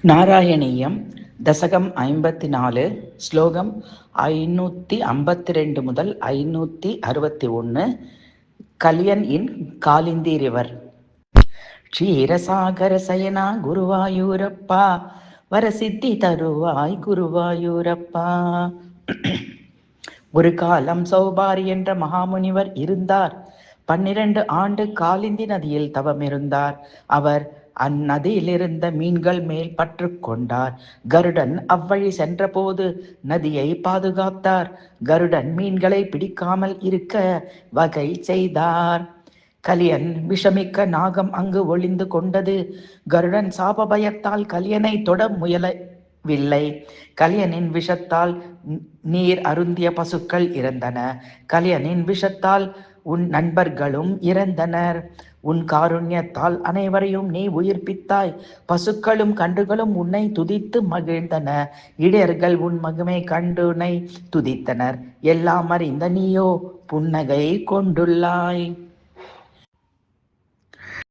நாராயணீயம் தசகம் 54 ஸ்லோகம் 552 முதல் 561. கலியன் இன் காலிந்தி ரிவர். க்ஷீரசாகர சயனா குருவாயூரப்பா, வரசித்தி தருவாய் குருவாயூரப்பா. ஒரு காலம் சௌபாரி என்ற மகாமுனிவர் இருந்தார். 12 ஆண்டு காலிந்தி நதியில் தவமிருந்தார். அவர் அந்நதியிலிருந்த மீன்கள் மேல் பற்று கொண்டார். கருடன் அவ்வழி சென்றபோது நதியை பாதுகாத்தார். கருடன் மீன்களை பிடிக்காமல் இருக்க வகை செய்தார். கலியன் விஷமிக்க நாகம் அங்கு ஒளிந்து கொண்டது. கருடன் சாப பயத்தால் கலியனை தொட முயலவில்லை. கலியனின் விஷத்தால் நீர் அருந்திய பசுக்கள் இறந்தன. கலியனின் விஷத்தால் உன் நண்பர்களும் இறந்தனர். உன் காருண்யத்தால் அனைவரையும் நீ உயிர்ப்பித்தாய். பசுக்களும் கன்றுகளும் உன்னை துதித்து மகிழ்ந்தன. இடையர்கள் உன் மகிமை கண்டுனை துதித்தனர். எல்லாம் அறிந்த நீயோ புன்னகை கொண்டுள்ளாய்.